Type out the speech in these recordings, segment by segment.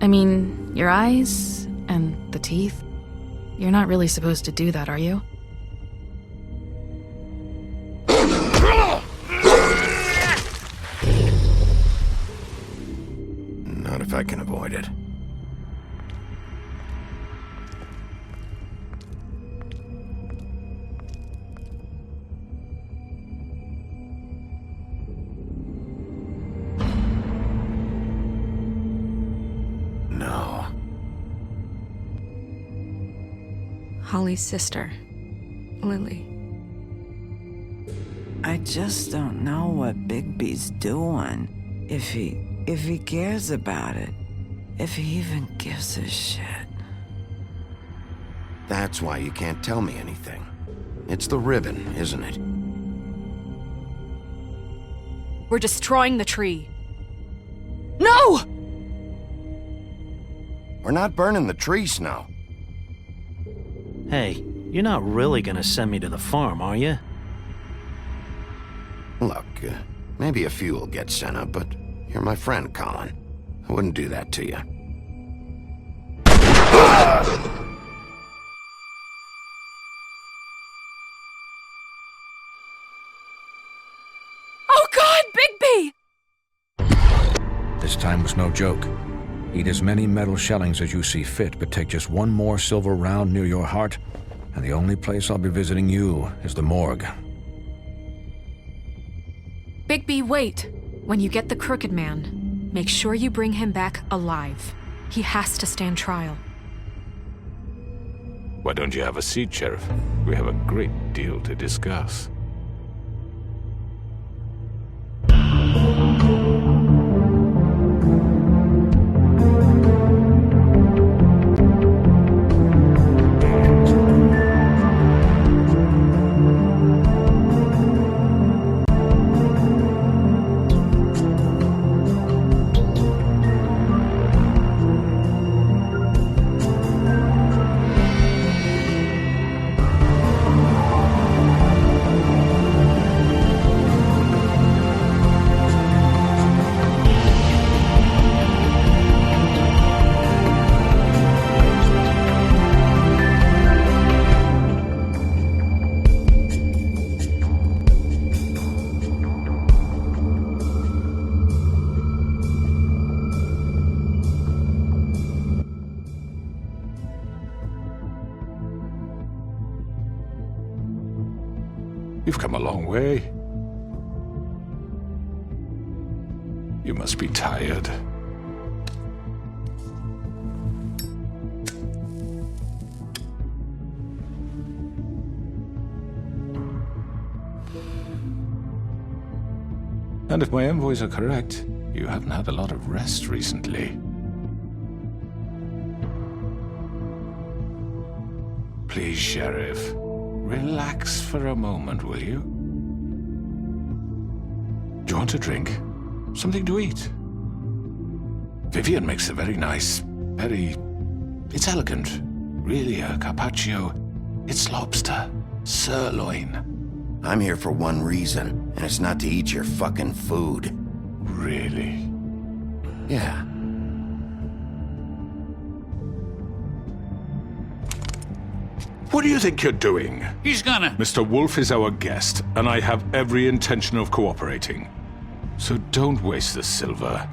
I mean, your eyes and the teeth. You're not really supposed to do that, are you? Not if I can avoid it. No. Holly's sister, Lily. I just don't know what Bigby's doing. If he cares about it. If he even gives a shit. That's why you can't tell me anything. It's the ribbon, isn't it? We're destroying the tree. No! We're not burning the tree, Snow. Hey, you're not really gonna send me to the farm, are you? Look, maybe a few will get sent up, but you're my friend, Colin. I wouldn't do that to you. Oh God, Bigby! This time was no joke. Eat as many metal shellings as you see fit, but take just one more silver round near your heart, and the only place I'll be visiting you is the morgue. Bigby, wait. When you get the Crooked Man, make sure you bring him back alive. He has to stand trial. Why don't you have a seat, Sheriff? We have a great deal to discuss. You've come a long way. You must be tired. And if my envoys are correct, you haven't had a lot of rest recently. Please, Sheriff. Relax for a moment, will you? Do you want a drink? Something to eat? Vivian makes a very nice, it's elegant. Really, a carpaccio. It's lobster. Sirloin. I'm here for one reason, and it's not to eat your fucking food. Really? Yeah. What do you think you're doing? He's gonna... Mr. Wolf is our guest, and I have every intention of cooperating. So don't waste the silver.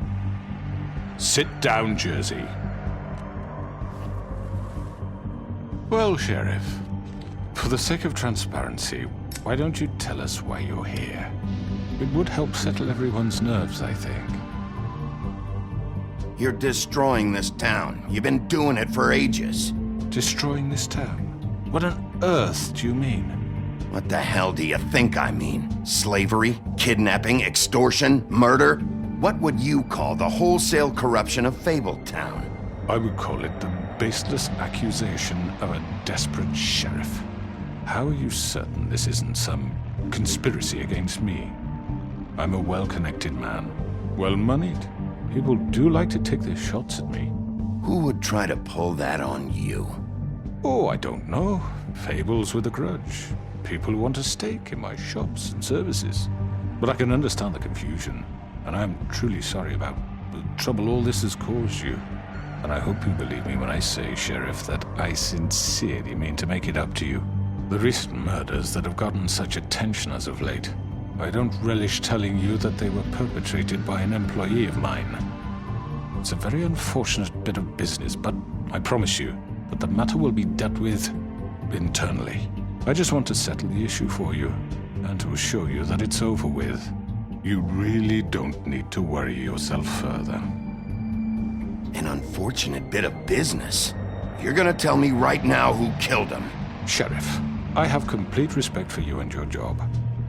Sit down, Jersey. Well, Sheriff, for the sake of transparency, why don't you tell us why you're here? It would help settle everyone's nerves, I think. You're destroying this town. You've been doing it for ages. Destroying this town? What on earth do you mean? What the hell do you think I mean? Slavery? Kidnapping? Extortion? Murder? What would you call the wholesale corruption of Fabletown? I would call it the baseless accusation of a desperate sheriff. How are you certain this isn't some conspiracy against me? I'm a well-connected man, well-moneyed. People do like to take their shots at me. Who would try to pull that on you? Oh, I don't know. Fables with a grudge. People who want a stake in my shops and services. But I can understand the confusion, and I'm truly sorry about the trouble all this has caused you. And I hope you believe me when I say, Sheriff, that I sincerely mean to make it up to you. The recent murders that have gotten such attention as of late, I don't relish telling you that they were perpetrated by an employee of mine. It's a very unfortunate bit of business, but I promise you that the matter will be dealt with internally. I just want to settle the issue for you, and to assure you that it's over with. You really don't need to worry yourself further. An unfortunate bit of business? You're gonna tell me right now who killed him? Sheriff, I have complete respect for you and your job.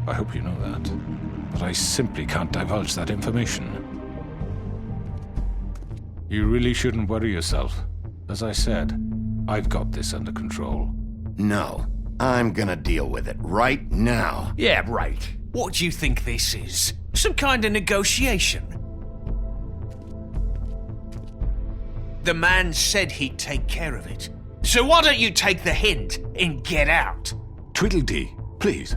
I hope you know that. But I simply can't divulge that information. You really shouldn't worry yourself. As I said, I've got this under control. No, I'm gonna deal with it right now. Yeah, right. What do you think this is? Some kind of negotiation? The man said he'd take care of it. So why don't you take the hint and get out? Tweedledee, please.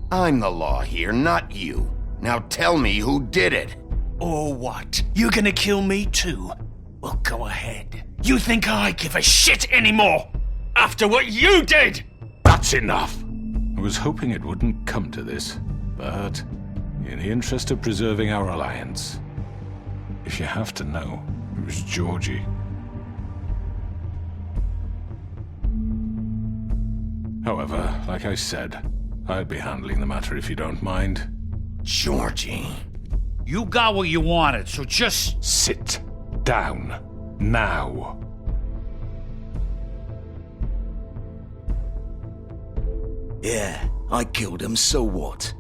I'm the law here, not you. Now tell me who did it. Or what? You're gonna kill me too? Well, go ahead. You think I give a shit anymore? After what you did? That's enough! I was hoping it wouldn't come to this, but in the interest of preserving our alliance, if you have to know, it was Georgie. However, like I said, I'll be handling the matter if you don't mind. Georgie. You got what you wanted, so just... Sit down. Now. Yeah, I killed him, so what?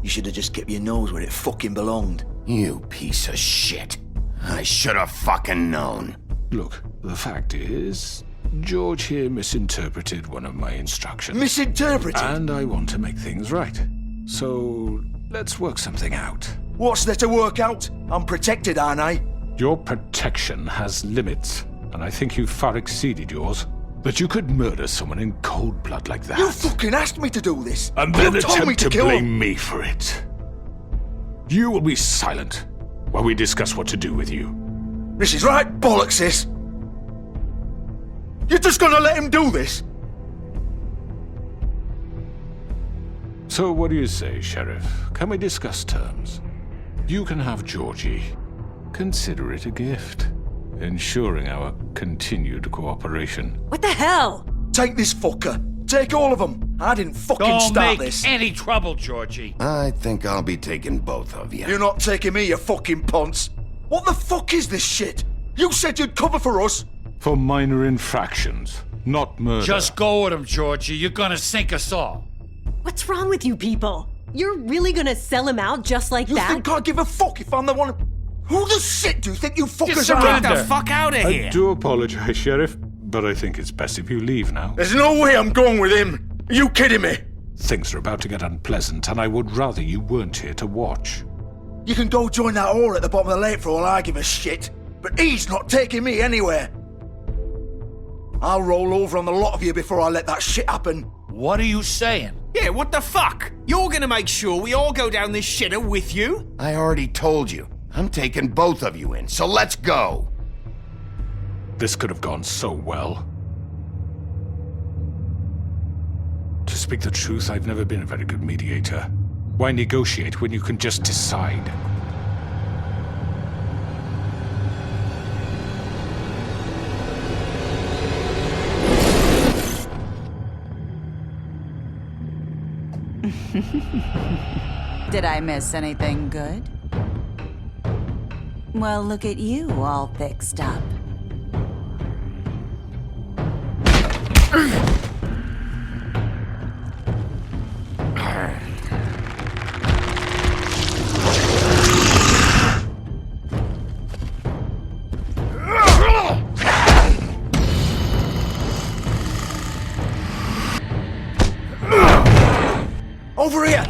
You should have just kept your nose where it fucking belonged. You piece of shit. I should have fucking known. Look, the fact is, George here misinterpreted one of my instructions. Misinterpreted? And I want to make things right. So, let's work something out. What's there to work out? I'm protected, aren't I? Your protection has limits, and I think you've far exceeded yours. That you could murder someone in cold blood like that. You fucking asked me to do this! And then you told me attempt to kill blame him. me for it. You will be silent while we discuss what to do with you. This is right bollocks, this! You're just gonna let him do this? So what do you say, Sheriff? Can we discuss terms? You can have Georgie. Consider it a gift, ensuring our continued cooperation. What the hell? Take this fucker. Take all of them. I didn't fucking Don't start make this. any trouble, Georgie. I think I'll be taking both of you. You're not taking me, you fucking ponce. What the fuck is this shit? You said you'd cover for us. For minor infractions, not murder. Just go with him, Georgie. You're gonna sink us all. What's wrong with you people? You're really gonna sell him out just like You that? think I give a fuck if I'm the one... Who the shit do you think you fuckers are? Get the fuck out of here! I do apologize, Sheriff, but I think it's best if you leave now. There's no way I'm going with him. Are you kidding me? Things are about to get unpleasant, and I would rather you weren't here to watch. You can go join that whore at the bottom of the lake for all I give a shit. But he's not taking me anywhere. I'll roll over on the lot of you before I let that shit happen. What are you saying? Yeah, what the fuck? You're gonna make sure we all go down this shitter with you? I already told you. I'm taking both of you in, so let's go. This could have gone so well. To speak the truth, I've never been a very good mediator. Why negotiate when you can just decide? Did I miss anything good? Well, look at you, all fixed up. Over here!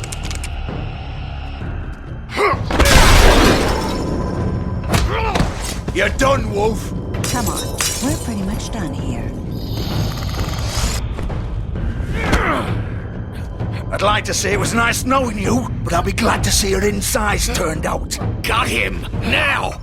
You're done, Wolf! Come on, we're pretty much done here. I'd like to say it was nice knowing you, but I'll be glad to see your insides turned out. Got him! Now!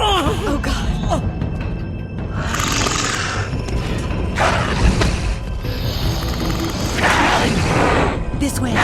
Oh, God. This way.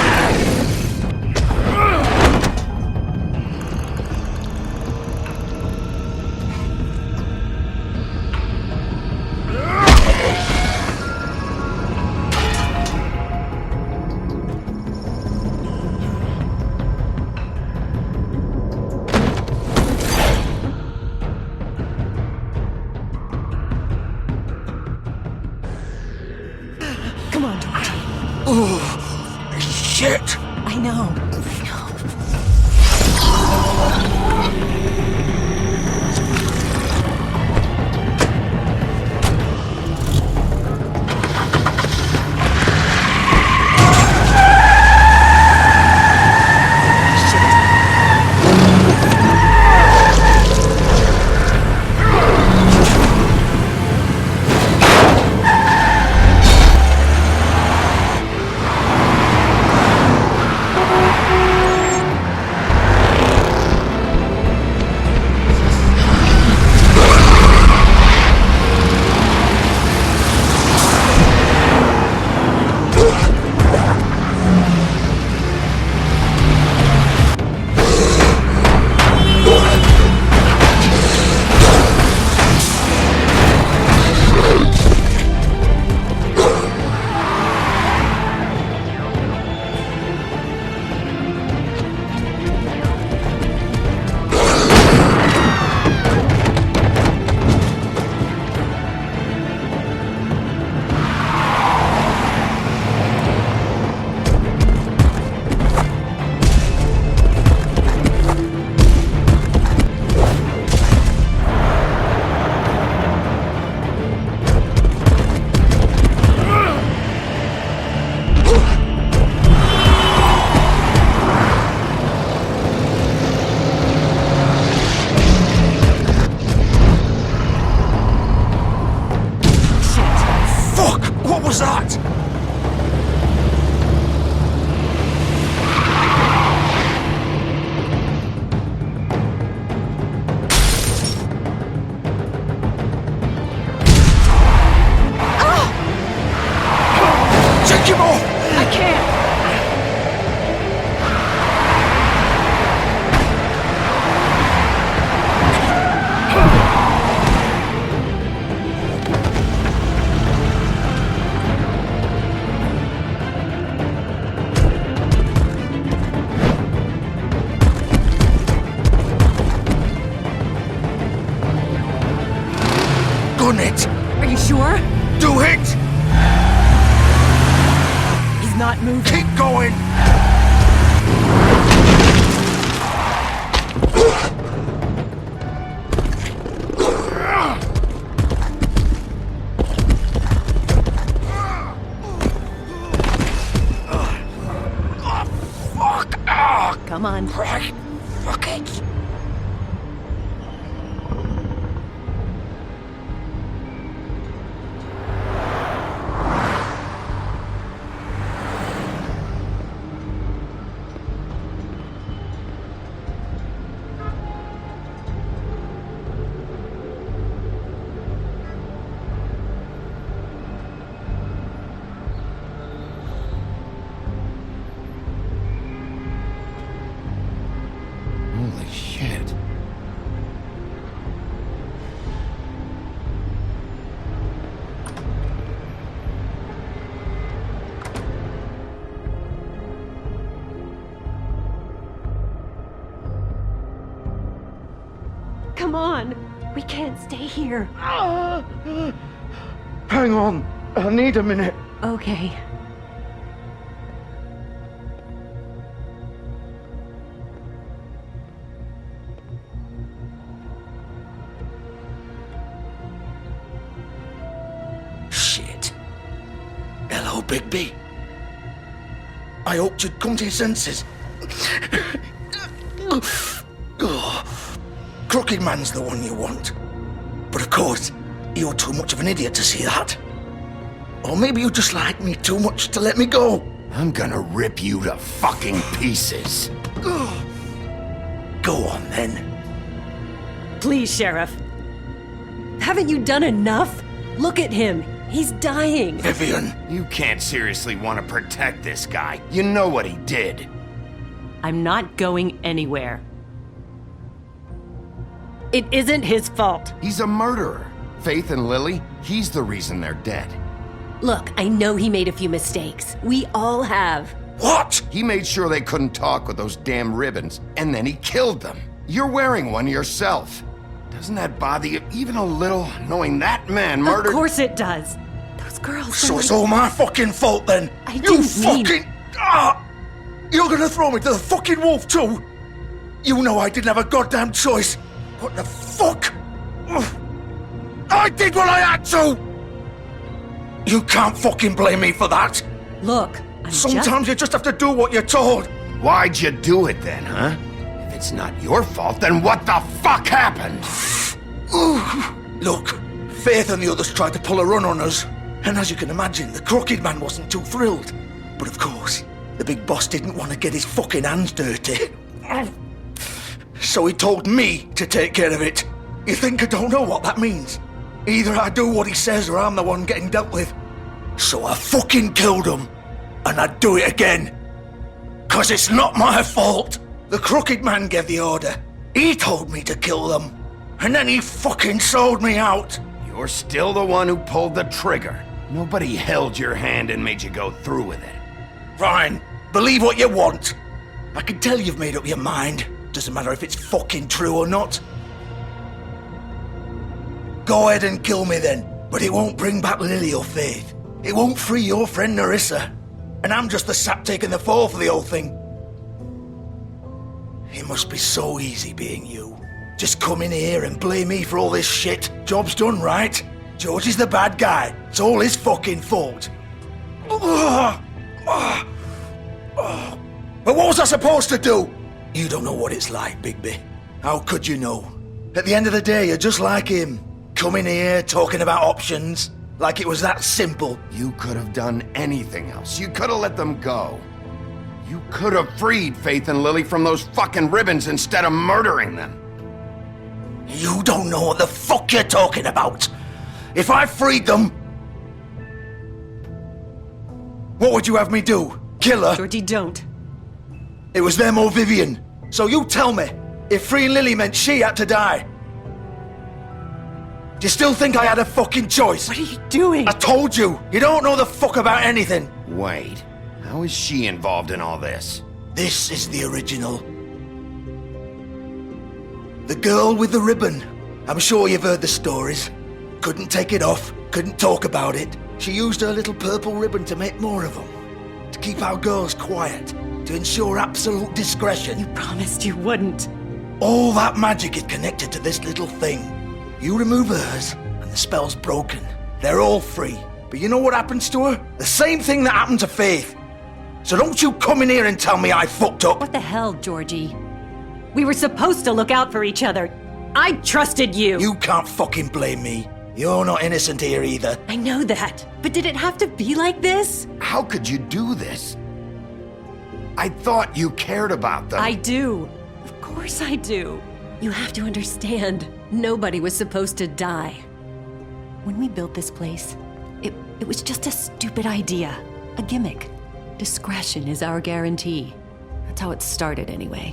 Come on, George. Oh, shit! I know. Gun it! Are you sure? Do it! He's not moving. Keep going! Come on. Right. Fuck it. Holy shit. Come on. We can't stay here. Hang on. I need a minute. Okay. Shit. Hello, Bigby. I hoped you'd come to your senses. Oh, Crooked Man's the one you want. But of course, you're too much of an idiot to see that. Or maybe you just like me too much to let me go. I'm gonna rip you to fucking pieces. Go on, then. Please, Sheriff. Haven't you done enough? Look at him. He's dying. Vivian. You can't seriously want to protect this guy. You know what he did. I'm not going anywhere. It isn't his fault. He's a murderer. Faith and Lily, he's the reason they're dead. Look, I know he made a few mistakes. We all have. What? He made sure they couldn't talk with those damn ribbons, and then he killed them. You're wearing one yourself. Doesn't that bother you even a little, knowing that man murdered— Of course it does. Those girls— So it's all my fucking fault, then? I You didn't mean— fucking... You're gonna throw me to the fucking wolf, too? You know I didn't have a goddamn choice. What the fuck? I did what I had to! You can't fucking blame me for that. Look, Sometimes you just have to do what you're told. Why'd you do it then, huh? If it's not your fault, then what the fuck happened? Look, Faith and the others tried to pull a run on us. And as you can imagine, the Crooked Man wasn't too thrilled. But of course, the big boss didn't want to get his fucking hands dirty. So he told me to take care of it. You think I don't know what that means? Either I do what he says or I'm the one getting dealt with. So I fucking killed him. And I'd do it again. 'Cause it's not my fault. The Crooked Man gave the order. He told me to kill them. And then he fucking sold me out. You're still the one who pulled the trigger. Nobody held your hand and made you go through with it. Fine. Believe what you want. I can tell you've made up your mind. Doesn't matter if it's fucking true or not. Go ahead and kill me then. But it won't bring back Lily or Faith. It won't free your friend Nerissa. And I'm just the sap taking the fall for the whole thing. It must be so easy being you. Just come in here and blame me for all this shit. Job's done, right? George is the bad guy. It's all his fucking fault. But what was I supposed to do? You don't know what it's like, Bigby. How could you know? At the end of the day, you're just like him. Coming here, talking about options. Like it was that simple. You could have done anything else. You could have let them go. You could have freed Faith and Lily from those fucking ribbons instead of murdering them. You don't know what the fuck you're talking about. If I freed them... What would you have me do? Kill her? Georgie, don't. It was them or Vivian. So you tell me, if freeing Lily meant she had to die. Do you still think I had a fucking choice? What are you doing? I told you, you don't know the fuck about anything. Wait, how is she involved in all this? This is the original. The girl with the ribbon. I'm sure you've heard the stories. Couldn't take it off, couldn't talk about it. She used her little purple ribbon to make more of them. To keep our girls quiet. To ensure absolute discretion. You promised you wouldn't. All that magic is connected to this little thing. You remove hers, and the spell's broken. They're all free. But you know what happens to her? The same thing that happened to Faith. So don't you come in here and tell me I fucked up. What the hell, Georgie? We were supposed to look out for each other. I trusted you. You can't fucking blame me. You're not innocent here either. I know that. But did it have to be like this? How could you do this? I thought you cared about them. I do. Of course I do. You have to understand. Nobody was supposed to die. When we built this place, it was just a stupid idea. A gimmick. Discretion is our guarantee. That's how it started anyway.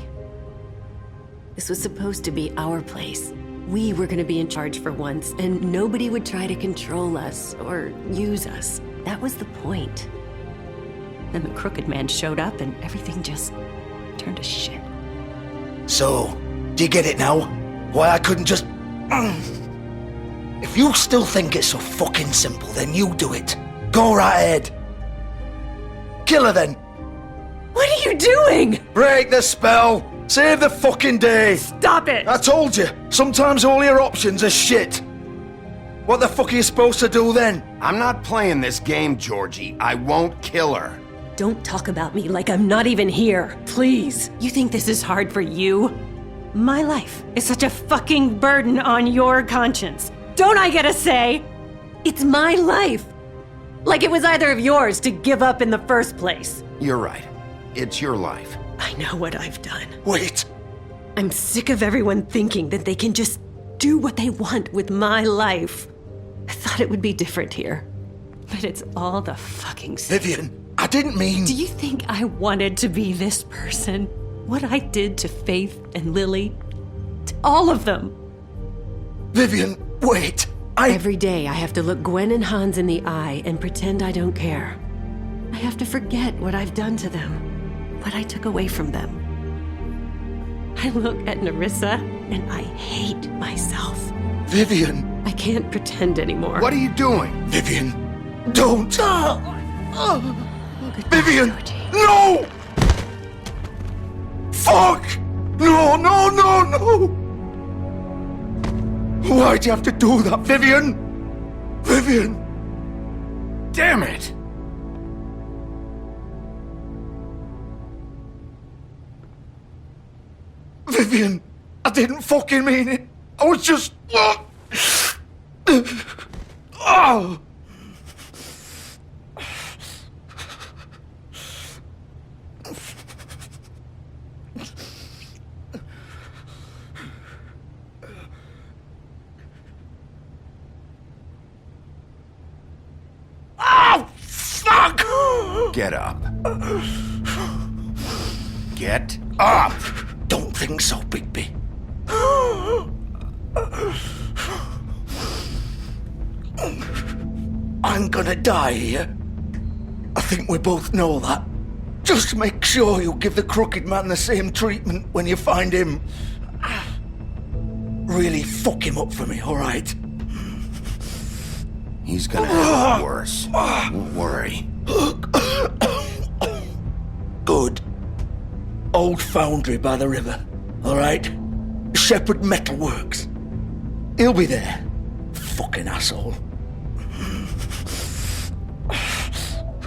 This was supposed to be our place. We were gonna be in charge for once, and nobody would try to control us or use us. That was the point. Then the Crooked Man showed up and everything just turned to shit. So, do you get it now? Why I couldn't just... If you still think it's so fucking simple, then you do it. Go right ahead. Kill her then. What are you doing? Break the spell. Save the fucking day. Stop it. I told you. Sometimes all your options are shit. What the fuck are you supposed to do then? I'm not playing this game, Georgie. I won't kill her. Don't talk about me like I'm not even here. Please. You think this is hard for you? My life is such a fucking burden on your conscience. Don't I get a say? It's my life. Like it was either of yours to give up in the first place. You're right. It's your life. I know what I've done. Wait. I'm sick of everyone thinking that they can just do what they want with my life. I thought it would be different here. But it's all the fucking same. Vivian, I didn't mean... Do you think I wanted to be this person? What I did to Faith and Lily? To all of them? Vivian, wait. Every day I have to look Gwen and Hans in the eye and pretend I don't care. I have to forget what I've done to them, what I took away from them. I look at Nerissa and I hate myself. Vivian! I can't pretend anymore. What are you doing? Vivian, don't! Vivian! No! Fuck! No, no, no, no! Why'd you have to do that, Vivian? Vivian! Damn it! Vivian, I didn't fucking mean it. I was just... Oh! Oh, fuck! Get up. Get up! Don't think so, Bigby. I'm gonna die here. I think we both know that. Just make sure you give the Crooked Man the same treatment when you find him. Really fuck him up for me, alright? He's gonna have it worse. Don't worry. Good. Old foundry by the river, alright? Shepherd Metalworks. He'll be there. Fucking asshole.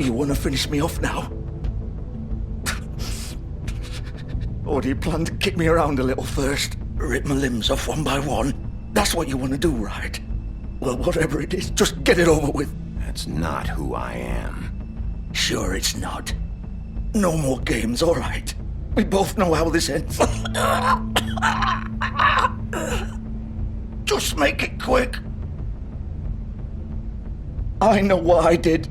You wanna finish me off now? Or do you plan to kick me around a little first? Rip my limbs off one by one? That's what you wanna do, right? Well, whatever it is, just get it over with. That's not who I am. Sure it's not. No more games, alright? We both know how this ends. Just make it quick. I know what I did.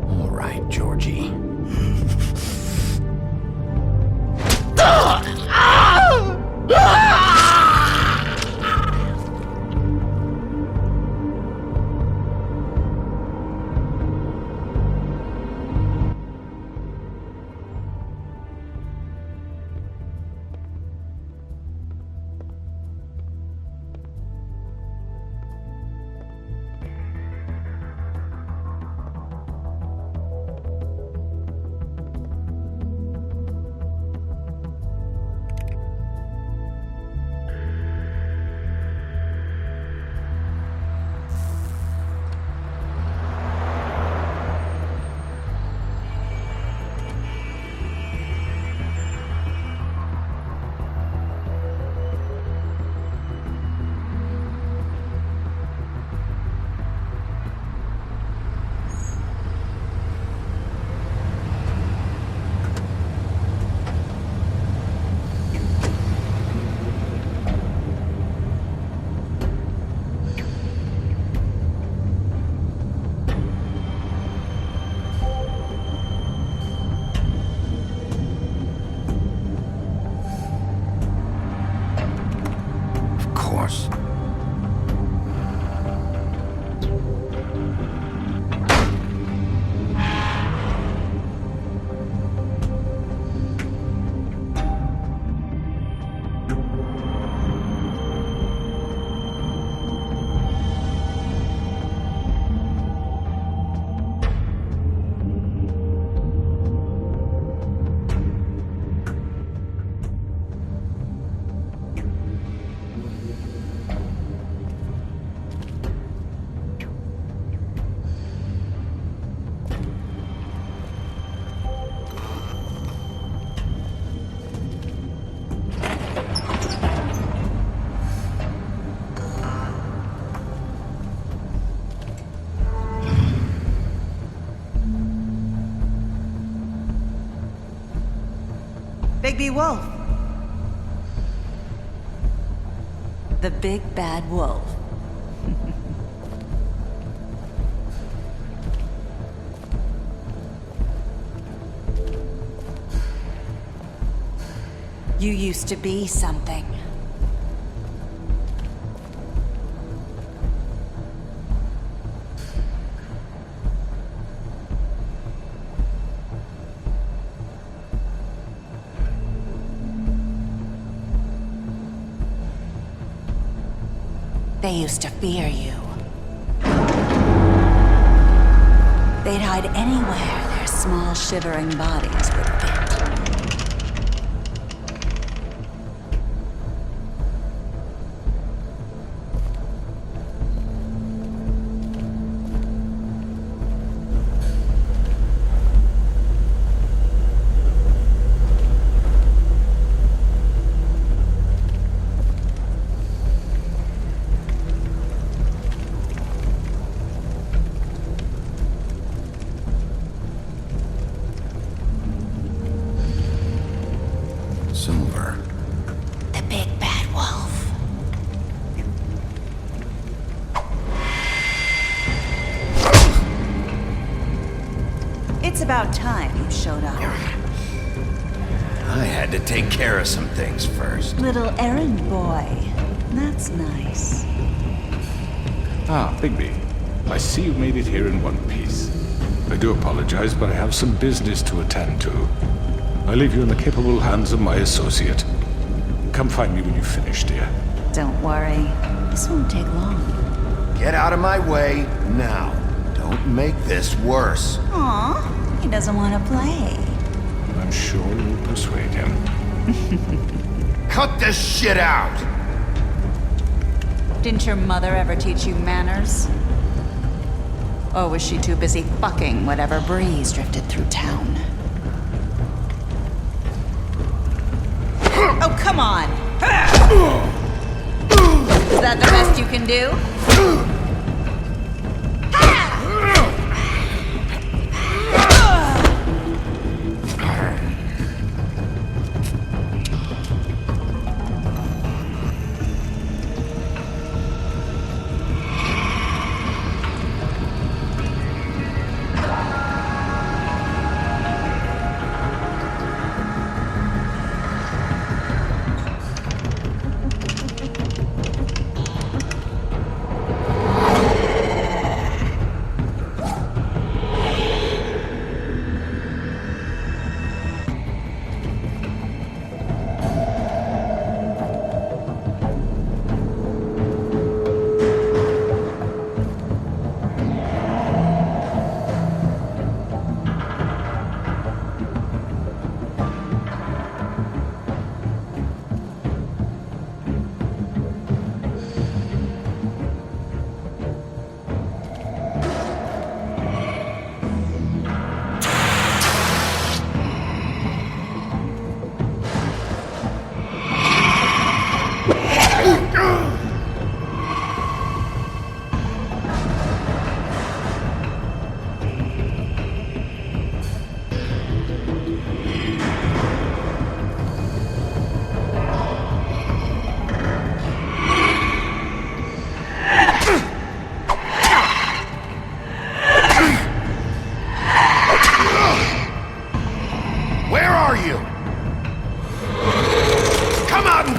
All right, Georgie. baby wolf. The big bad wolf. You used to be something. They used to fear you. They'd hide anywhere their small, shivering bodies would fit. Silver. The big bad wolf. It's about time you showed up. I had to take care of some things first. Little errand boy. That's nice. Ah, Bigby. I see you made it here in one piece. I do apologize, but I have some business to attend to. I leave you in the capable hands of my associate. Come find me when you finish, dear. Don't worry. This won't take long. Get out of my way now. Don't make this worse. Aw, he doesn't want to play. I'm sure you'll persuade him. Cut this shit out! Didn't your mother ever teach you manners? Or was she too busy fucking whatever breeze drifted through town? Oh, come on! Is that the best you can do?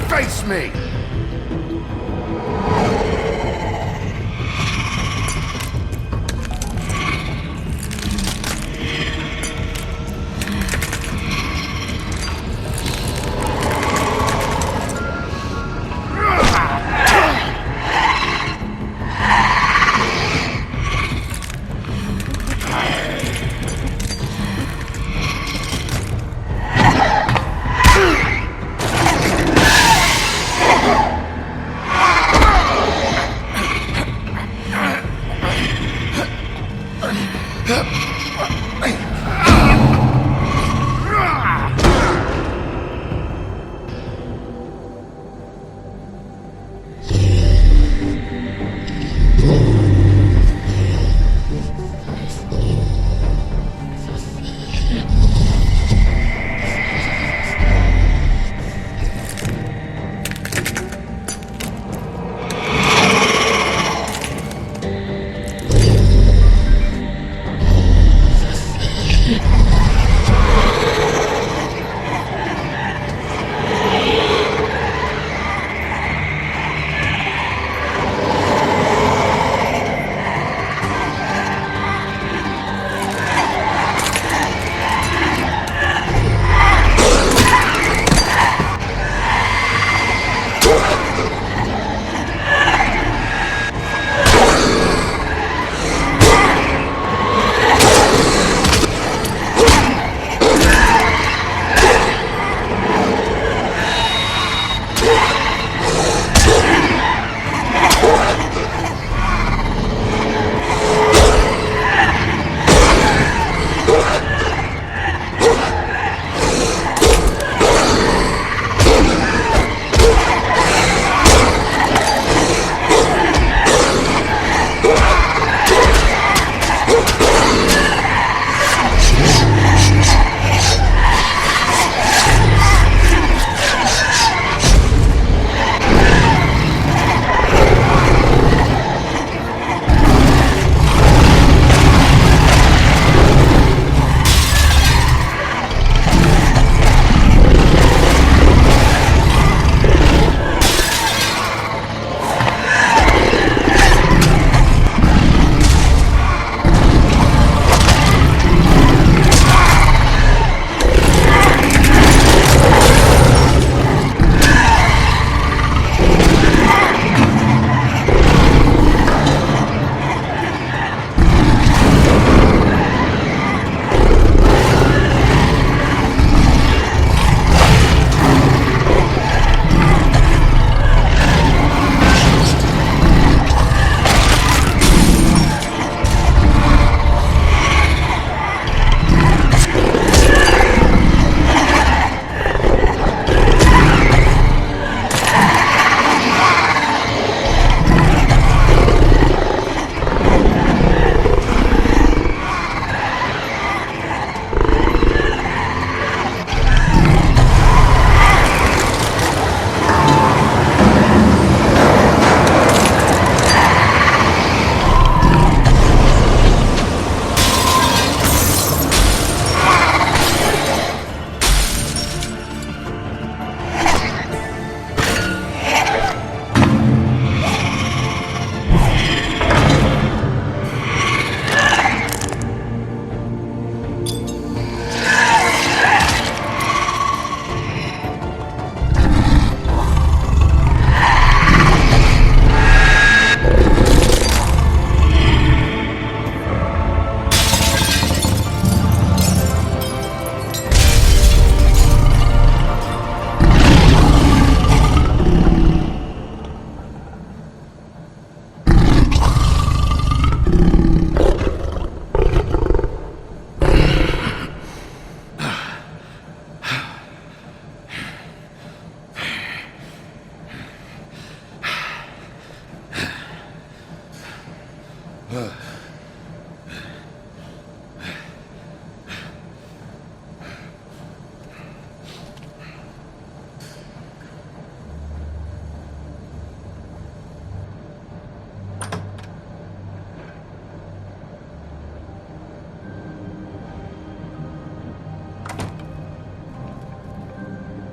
Face me!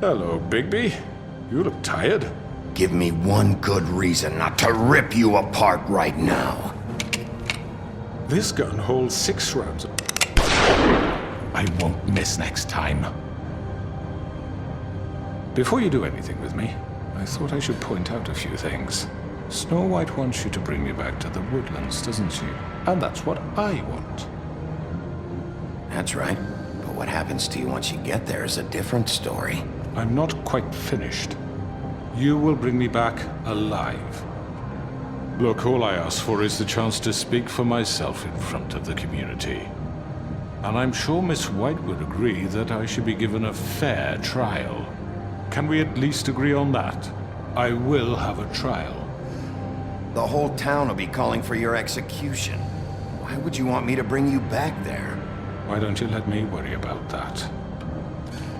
Hello, Bigby. You look tired. Give me one good reason not to rip you apart right now. This gun holds 6 rounds. I won't miss next time. Before you do anything with me, I thought I should point out a few things. Snow White wants you to bring me back to the woodlands, doesn't she? And that's what I want. That's right. But what happens to you once you get there is a different story. I'm not quite finished. You will bring me back alive. Look, all I ask for is the chance to speak for myself in front of the community. And I'm sure Miss White would agree that I should be given a fair trial. Can we at least agree on that? I will have a trial. The whole town will be calling for your execution. Why would you want me to bring you back there? Why don't you let me worry about that?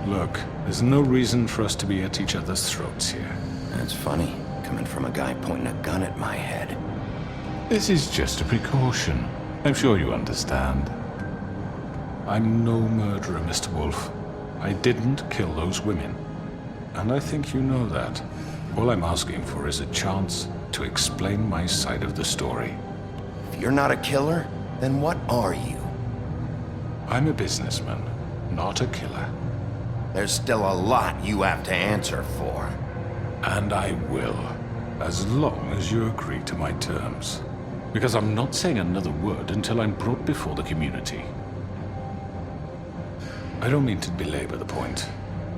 Look, there's no reason for us to be at each other's throats here. That's funny, coming from a guy pointing a gun at my head. This is just a precaution. I'm sure you understand. I'm no murderer, Mr. Wolf. I didn't kill those women. And I think you know that. All I'm asking for is a chance to explain my side of the story. If you're not a killer, then what are you? I'm a businessman, not a killer. There's still a lot you have to answer for. And I will, as long as you agree to my terms. Because I'm not saying another word until I'm brought before the community. I don't mean to belabor the point,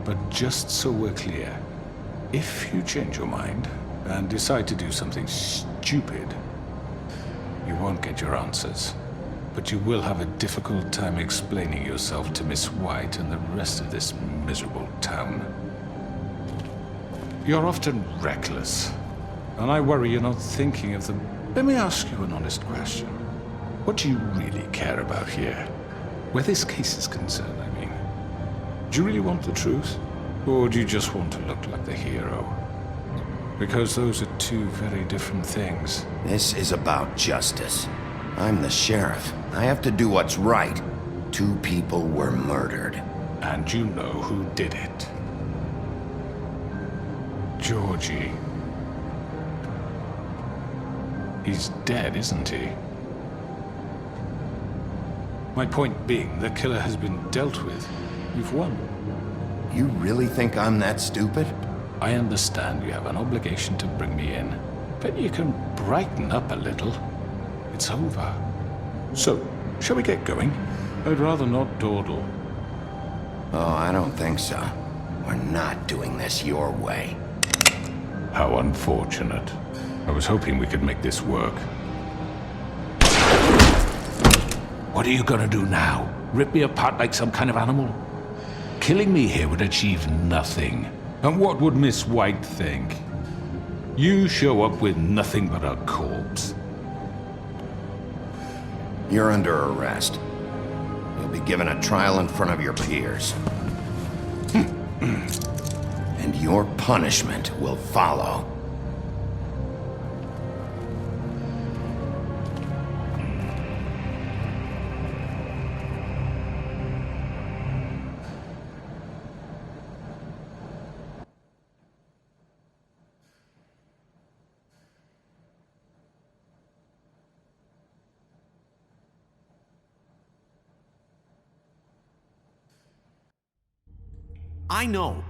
but just so we're clear, if you change your mind and decide to do something stupid, you won't get your answers. But you will have a difficult time explaining yourself to Miss White and the rest of this miserable town. You're often reckless, and I worry you're not thinking of them. Let me ask you an honest question. What do you really care about here? Where this case is concerned, I mean. Do you really want the truth? Or do you just want to look like the hero? Because those are two very different things. This is about justice. I'm the sheriff. I have to do what's right. 2 people were murdered. And you know who did it. Georgie. He's dead, isn't he? My point being, the killer has been dealt with. You've won. You really think I'm that stupid? I understand you have an obligation to bring me in, but you can brighten up a little. It's over. So, shall we get going? I'd rather not dawdle. Oh, I don't think so. We're not doing this your way. How unfortunate. I was hoping we could make this work. What are you gonna do now? Rip me apart like some kind of animal? Killing me here would achieve nothing. And what would Miss White think? You show up with nothing but a corpse. You're under arrest. You'll be given a trial in front of your peers. And your punishment will follow.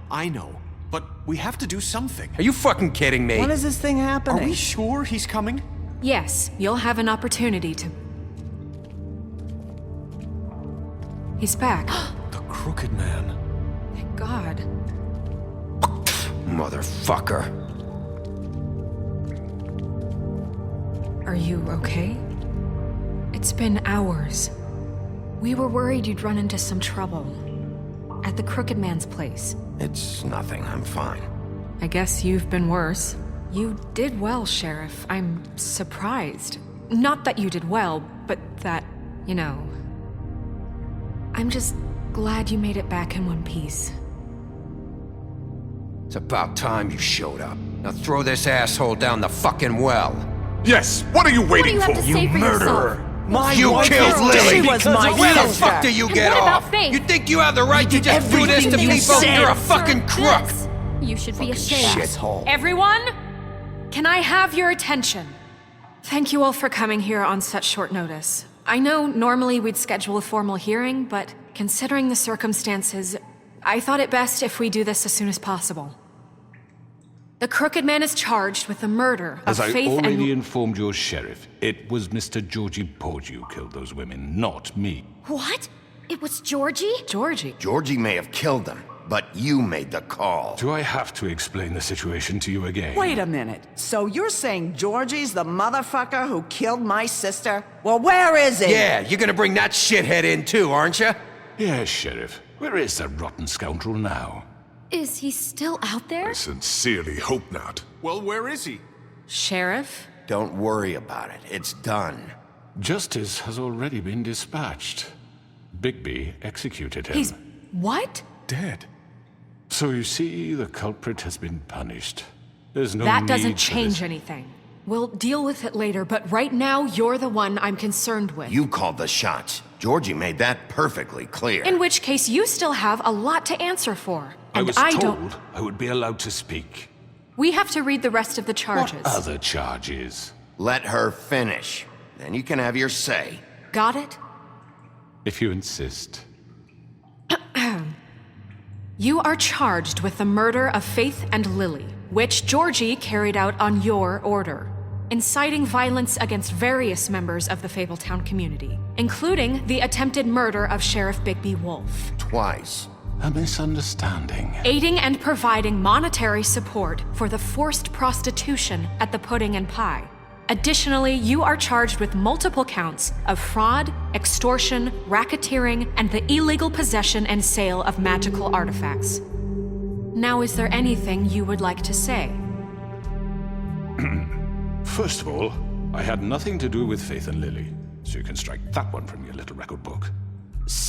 I know. But we have to do something. Are you fucking kidding me? When is this thing happening? Are we sure he's coming? Yes, you'll have an opportunity to... He's back. The Crooked Man. Thank God. Motherfucker. Are you okay? It's been hours. We were worried you'd run into some trouble. At the Crooked Man's place. It's nothing. I'm fine. I guess you've been worse. You did well, Sheriff. I'm surprised. Not that you did well, but that, you know... I'm just glad you made it back in one piece. It's about time you showed up. Now throw this asshole down the fucking well. Yes! What are you waiting What do you have to say for murderer! yourself? My You wife killed is Lily dead She was because my of Where the sister. fuck do you And get what about off? Faith? You think you have the right to just do this to Everything you people? said. You're a fucking crook. This. You should be ashamed. Shithole. Everyone, can I have your attention? Thank you all for coming here on such short notice. I know normally we'd schedule a formal hearing, but considering the circumstances, I thought it best if we do this as soon as possible. The Crooked Man is charged with the murder of As I Faith already and... informed your sheriff, it was Mr. Georgie Porgy who killed those women, not me. What? It was Georgie? Georgie? Georgie may have killed them, but you made the call. Do I have to explain the situation to you again? Wait a minute. So you're saying Georgie's the motherfucker who killed my sister? Well, where is he? Yeah, you're gonna bring that shithead in too, aren't you? Yes, Sheriff. Where is that rotten scoundrel now? Is he still out there? I sincerely hope not. Well, where is he? Sheriff? Don't worry about it. It's done. Justice has already been dispatched. Bigby executed him. He's... what? Dead. So you see, the culprit has been punished. There's no That need doesn't for change this. anything. We'll deal with it later, but right now, you're the one I'm concerned with. You called the shots. Georgie made that perfectly clear. In which case, you still have a lot to answer for. I And was I told don't... I would be allowed to speak. We have to read the rest of the charges. What other charges? Let her finish. Then you can have your say. Got it? If you insist. You are charged with the murder of Faith and Lily, which Georgie carried out on your order, inciting violence against various members of the Fabletown community, including the attempted murder of Sheriff Bigby Wolf. Twice. A misunderstanding. Aiding and providing monetary support for the forced prostitution at the Pudding and Pie. Additionally, you are charged with multiple counts of fraud, extortion, racketeering, and the illegal possession and sale of magical artifacts. Now, is there anything you would like to say? First of all, I had nothing to do with Faith and Lily, so you can strike that one from your little record book.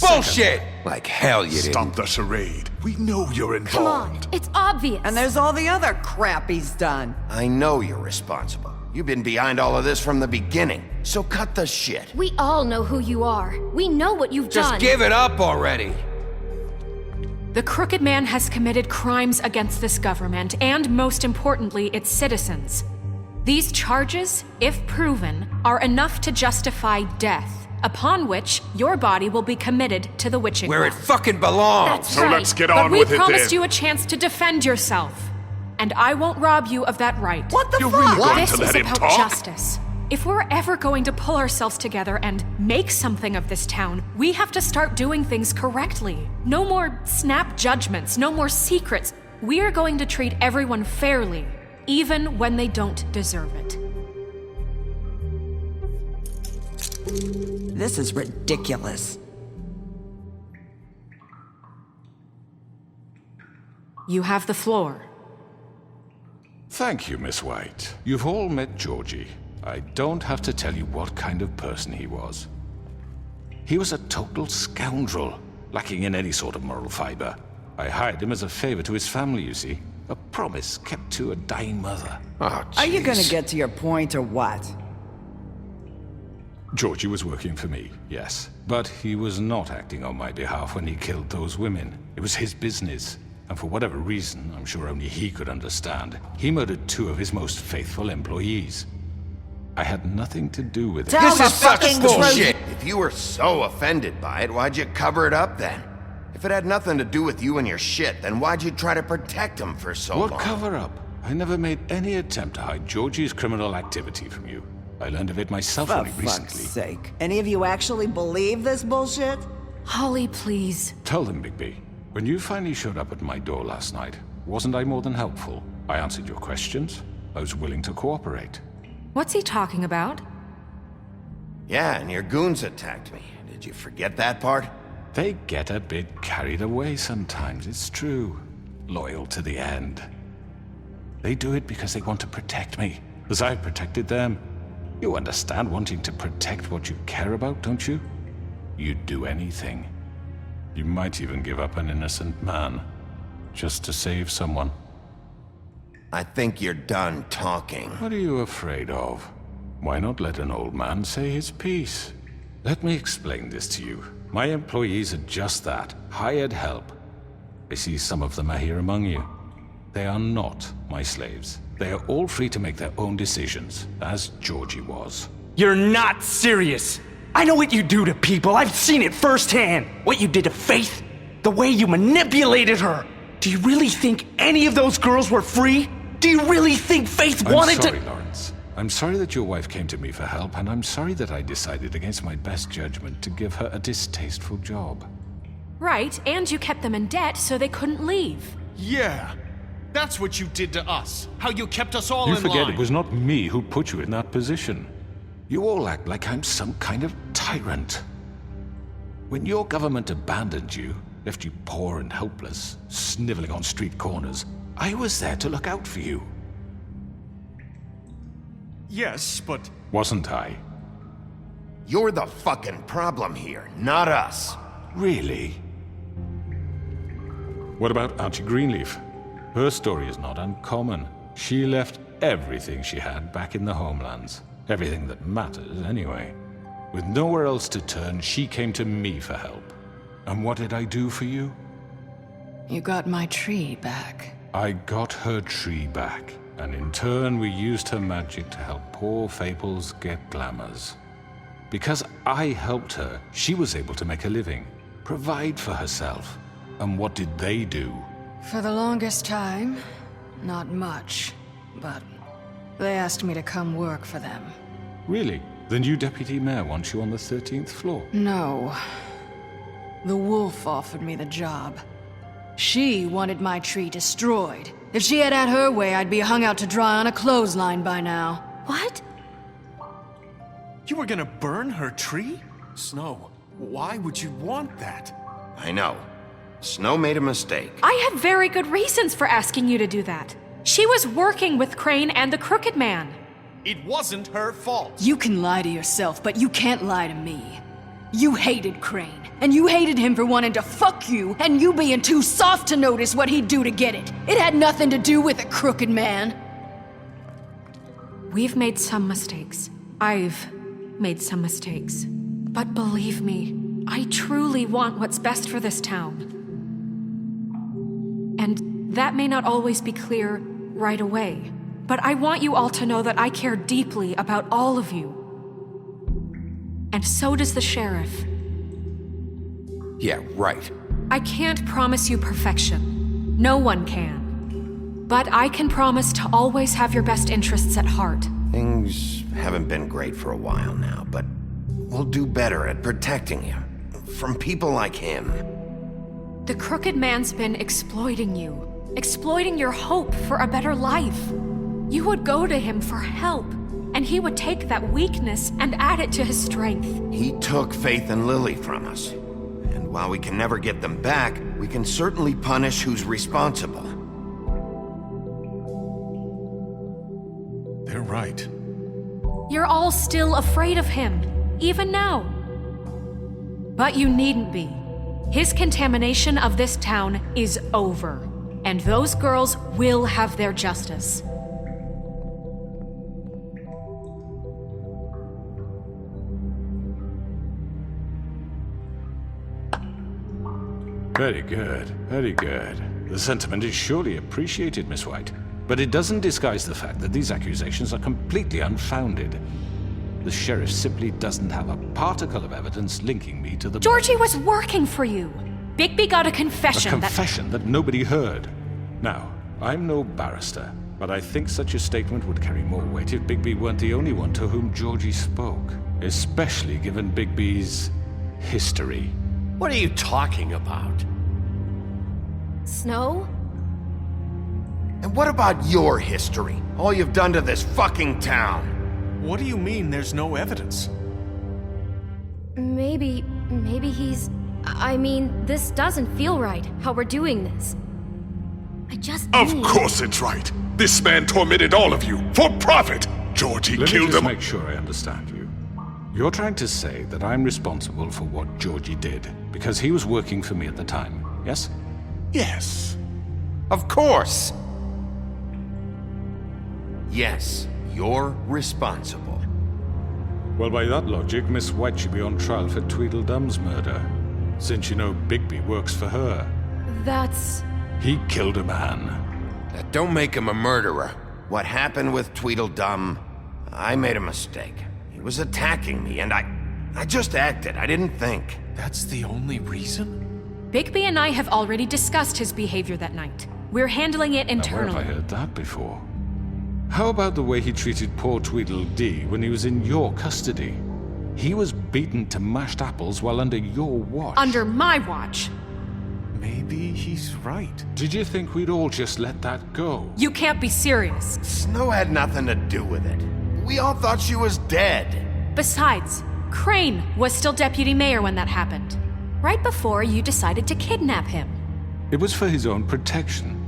Bullshit! Like hell you didn't. Stop the charade. We know you're involved. Come on, it's obvious. And there's all the other crap he's done. I know you're responsible. You've been behind all of this from the beginning, so cut the shit. We all know who you are. We know what you've done. Just give it up already. The Crooked Man has committed crimes against this government and, most importantly, its citizens. These charges, if proven, are enough to justify death, upon which your body will be committed to the witching Where it well. fucking belongs. That's So right. let's get but on we with it promised then. you a chance to defend yourself, and I won't rob you of that right. What the You're fuck? really going This to is let him about talk? justice. If we're ever going to pull ourselves together and make something of this town, we have to start doing things correctly. No more snap judgments, no more secrets. We are going to treat everyone fairly, even when they don't deserve it. This is ridiculous. You have the floor. Thank you, Miss White. You've all met Georgie. I don't have to tell you what kind of person he was. He was a total scoundrel, lacking in any sort of moral fiber. I hired him as a favor to his family, you see. A promise kept to a dying mother. Oh, Are you gonna jeez. get to your point or what? Georgie was working for me, yes. But he was not acting on my behalf when he killed those women. It was his business. And for whatever reason, I'm sure only he could understand, he murdered 2 of his most faithful employees. I had nothing to do with it. Tell the is such fucking bullshit. truth. If you were so offended by it, why'd you cover it up then? If it had nothing to do with you and your shit, then why'd you try to protect him for so What long? cover up? I never made any attempt to hide Georgie's criminal activity from you. I learned of it myself For only fuck's recently. sake. Any of you actually believe this bullshit? Holly, please. Tell them, Bigby. When you finally showed up at my door last night, wasn't I more than helpful? I answered your questions. I was willing to cooperate. What's he talking about? Yeah, and your goons attacked me. Did you forget that part? They get a bit carried away sometimes, it's true. Loyal to the end. They do it because they want to protect me, as I protected them. You understand wanting to protect what you care about, don't you? You'd do anything. You might even give up an innocent man, just to save someone. I think you're done talking. What are you afraid of? Why not let an old man say his piece? Let me explain this to you. My employees are just that, hired help. I see some of them are here among you. They are not my slaves. They are all free to make their own decisions, as Georgie was. You're not serious. I know what you do to people. I've seen it firsthand. What you did to Faith, the way you manipulated her. Do you really think any of those girls were free? Do you really think Faith wanted to— I'm sorry, Lawrence. I'm sorry that your wife came to me for help, and I'm sorry that I decided against my best judgment to give her a distasteful job. Right, and you kept them in debt so they couldn't leave. Yeah. That's what you did to us. How you kept us all You in forget line. it was not me who put you in that position. You all act like I'm some kind of tyrant. When your government abandoned you, left you poor and helpless, sniveling on street corners, I was there to look out for you. Yes, but... Wasn't I? You're the fucking problem here, not us. Really? What about Auntie Greenleaf? Her story is not uncommon. She left everything she had back in the homelands. Everything that matters, anyway. With nowhere else to turn, she came to me for help. And what did I do for you? You got my tree back. I got her tree back, and in turn we used her magic to help poor Faples get glamours. Because I helped her, she was able to make a living, provide for herself. And what did they do? For the longest time, not much, but they asked me to come work for them. Really? The new deputy mayor wants you on the 13th floor? No. The wolf offered me the job. She wanted my tree destroyed. If she had her way, I'd be hung out to dry on a clothesline by now. What? You were gonna burn her tree? Snow, why would you want that? I know. Snow made a mistake. I had very good reasons for asking you to do that. She was working with Crane and the Crooked Man. It wasn't her fault. You can lie to yourself, but you can't lie to me. You hated Crane, and you hated him for wanting to fuck you, and you being too soft to notice what he'd do to get it. It had nothing to do with the Crooked Man. We've made some mistakes. I've made some mistakes. But believe me, I truly want what's best for this town. And that may not always be clear right away, but I want you all to know that I care deeply about all of you. And so does the sheriff. Yeah, right. I can't promise you perfection. No one can. But I can promise to always have your best interests at heart. Things haven't been great for a while now, but we'll do better at protecting you. From people like him. The Crooked Man's been exploiting you. Exploiting your hope for a better life. You would go to him for help, and he would take that weakness and add it to his strength. He took Faith and Lily from us. And while we can never get them back, we can certainly punish who's responsible. They're right. You're all still afraid of him, even now. But you needn't be. His contamination of this town is over, and those girls will have their justice. Very good, very good. The sentiment is surely appreciated, Miss White. But it doesn't disguise the fact that these accusations are completely unfounded. The sheriff simply doesn't have a particle of evidence linking me to the... Georgie was working for you. Bigby got a confession A confession that nobody heard. Now, I'm no barrister, but I think such a statement would carry more weight if Bigby weren't the only one to whom Georgie spoke. Especially given Bigby's history. What are you talking about? Snow? And what about your history? All you've done to this fucking town? What do you mean there's no evidence? Maybe he's... I mean, this doesn't feel right, how we're doing this. I just Of course it's right. This man tormented all of you, for profit! Georgie Let killed me just them. make sure I understand you. You're trying to say that I'm responsible for what Georgie did, because he was working for me at the time, yes? Yes. Of course! Yes, you're responsible. Well, by that logic, Miss White should be on trial for Tweedledum's murder, since you know Bigby works for her. That's... He killed a man. That don't make him a murderer. What happened with Tweedledum, I made a mistake. He was attacking me, and I just acted. I didn't think. That's the only reason? Bigby and I have already discussed his behavior that night. We're handling it Now, where internally. have I heard that before? How about the way he treated poor Tweedledee when he was in your custody? He was beaten to mashed apples while under your watch. Under my watch. Maybe he's right. Did you think we'd all just let that go? You can't be serious. Snow had nothing to do with it. We all thought she was dead. Besides, Crane was still deputy mayor when that happened. Right before you decided to kidnap him. It was for his own protection.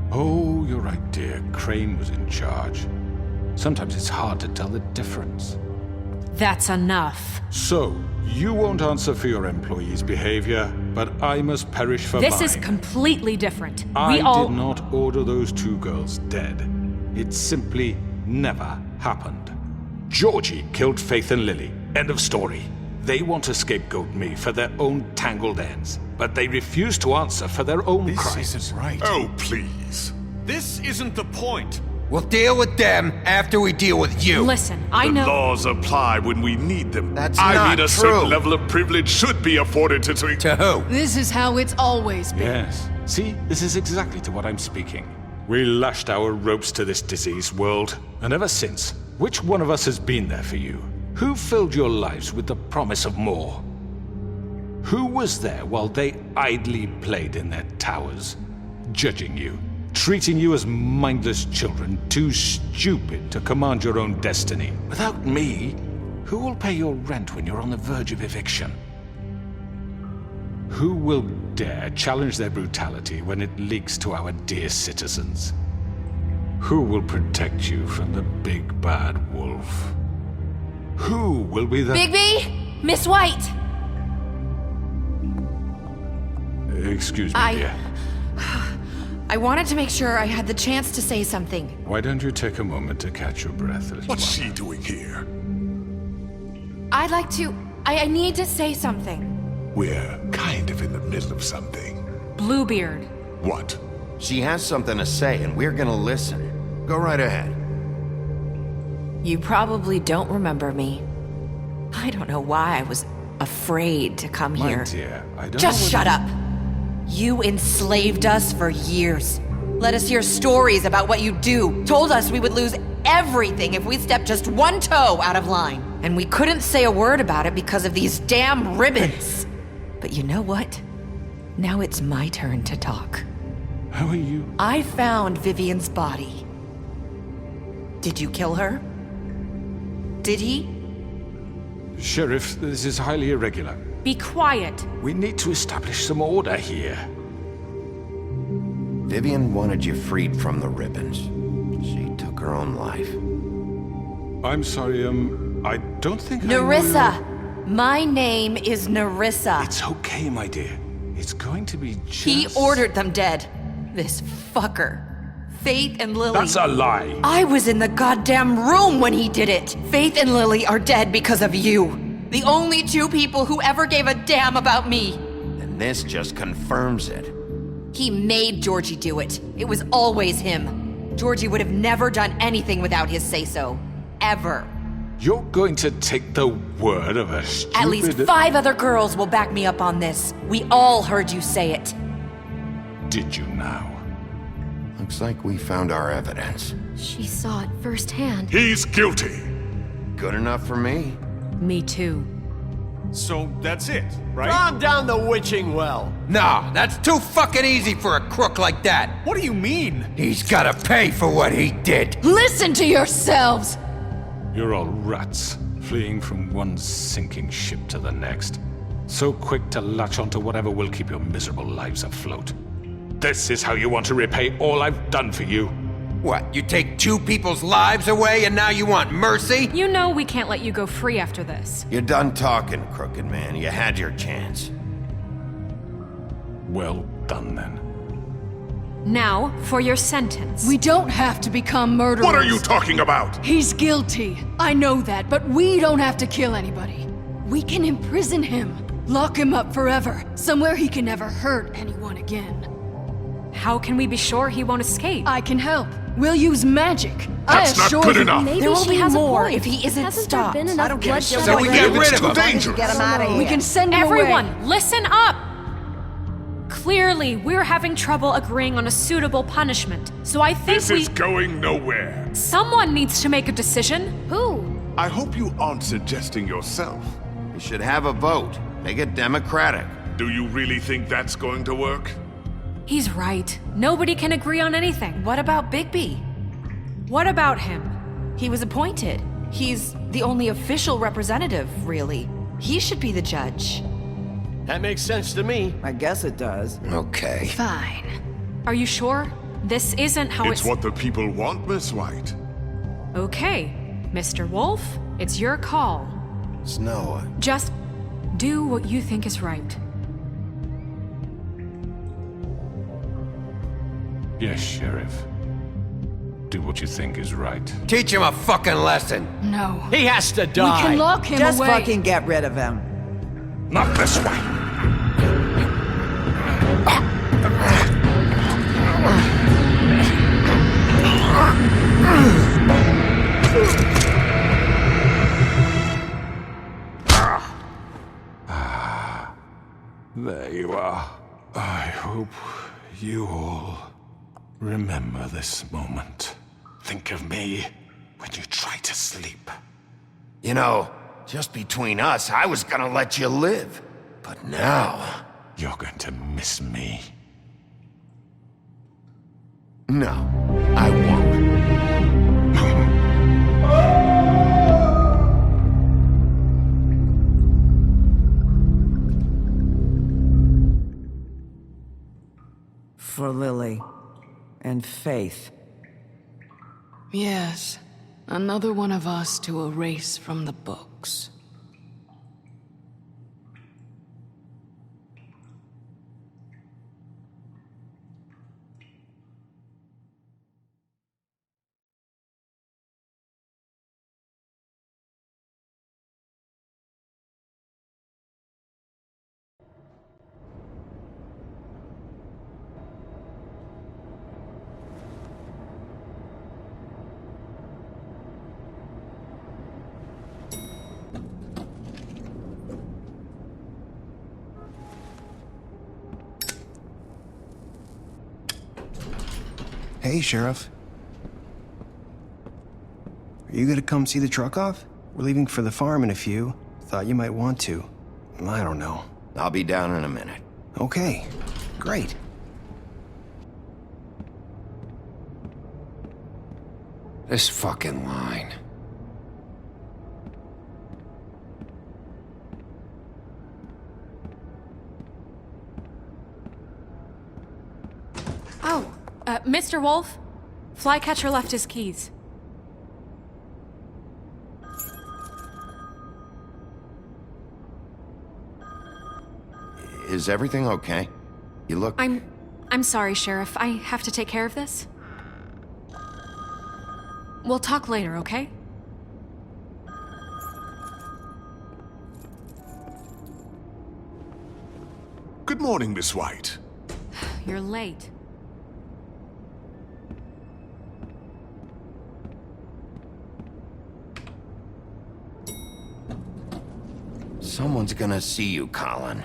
Oh, you're right, dear. Crane was in charge. Sometimes it's hard to tell the difference. That's enough. So, you won't answer for your employees' behavior, but I must perish for This mine. is completely different. I did not order those two girls dead. It simply never happened. Georgie killed Faith and Lily. End of story. They want to scapegoat me for their own tangled ends, but they refuse to answer for their own crimes. This isn't right. Oh, please. This isn't the point. We'll deal with them after we deal with you. Listen, I The know... laws apply when we need them. That's I not mean, a true. certain level of privilege should be afforded to To who? This is how it's always been. Yes. See, this is exactly to what I'm speaking. We lashed our ropes to this diseased world, and ever since, which one of us has been there for you? Who filled your lives with the promise of more? Who was there while they idly played in their towers, judging you, treating you as mindless children, too stupid to command your own destiny? Without me, who will pay your rent when you're on the verge of eviction? Who will dare challenge their brutality when it leaks to our dear citizens? Who will protect you from the big bad wolf? Who will be the... Bigby? Miss White! Excuse me, dear. I wanted to make sure I had the chance to say something. Why don't you take a moment to catch your breath, little What's one? she doing here? I'd like to... I need to say something. We're kind of in the middle of something. Bluebeard. What? She has something to say, and we're gonna listen. Go right ahead. You probably don't remember me. I don't know why I was afraid to come My here. dear, I don't Just know shut what up. You enslaved us for years. Let us hear stories about what you do. Told us we would lose everything if we stepped just one toe out of line. And we couldn't say a word about it because of these damn ribbons. But you know what? Now it's my turn to talk. How are you? I found Vivian's body. Did you kill her? Did he? Sheriff, this is highly irregular. Be quiet. We need to establish some order here. Vivian wanted you freed from the ribbons. She took her own life. I'm sorry, I don't think Nerissa! My name is Nerissa. It's okay, my dear. It's going to be just... He ordered them dead. This fucker. Faith and Lily. That's a lie. I was in the goddamn room when he did it. Faith and Lily are dead because of you. The only two people who ever gave a damn about me. And this just confirms it. He made Georgie do it. It was always him. Georgie would have never done anything without his say-so. Ever. You're going to take the word of a stupid... At least 5 other girls will back me up on this. We all heard you say it. Did you now? Looks like we found our evidence. She saw it firsthand. He's guilty. Good enough for me. Me too. So that's it, right? Calm down the witching well. Nah, that's too fucking easy for a crook like that. What do you mean? He's gotta pay for what he did. Listen to yourselves! You're all rats, fleeing from one sinking ship to the next. So quick to latch onto whatever will keep your miserable lives afloat. This is how you want to repay all I've done for you. What, you take 2 people's lives away and now you want mercy? You know we can't let you go free after this. You're done talking, crooked man. You had your chance. Well done, then. Now, for your sentence. We don't have to become murderers. What are you talking about? He's guilty. I know that, but we don't have to kill anybody. We can imprison him. Lock him up forever. Somewhere he can never hurt anyone again. How can we be sure he won't escape? I can help. We'll use magic. That's not good enough. Maybe There will she be has more a point. if he isn't Hasn't stopped. there been enough I don't give a bloodshed shit. So we already? get rid of him. Dangerous. Get him out of here. We can send him Everyone, away. listen up! Clearly, we're having trouble agreeing on a suitable punishment, so I think This is going nowhere. Someone needs to make a decision. Who? I hope you aren't suggesting yourself. We should have a vote. Make it democratic. Do you really think that's going to work? He's right. Nobody can agree on anything. What about Bigby? What about him? He was appointed. He's the only official representative, really. He should be the judge. That makes sense to me. I guess it does. Okay. Fine. Are you sure? This isn't how It's what the people want, Miss White. Okay, Mr. Wolf, it's your call. Snow. Just do what you think is right. Yes, Sheriff. Do what you think is right. Teach him a fucking lesson. No. He has to die. We can lock him Just away. fucking get rid of him. Not this way. There you are. I hope you all remember this moment. Think of me when you try to sleep. You know, just between us, I was gonna let you live. But now... You're going to miss me. No, I won't. For Lily and Faith. Yes. Another one of us to erase from the books. Hey, Sheriff. Are you gonna come see the truck off? We're leaving for the farm in a few. Thought you might want to. I don't know. I'll be down in a minute. Okay, great. This fucking line. Oh, Mr. Wolf, Flycatcher left his keys. Is everything okay? You look... I'm sorry, Sheriff. I have to take care of this. We'll talk later, okay? Good morning, Miss White. You're late. Someone's gonna see you, Colin.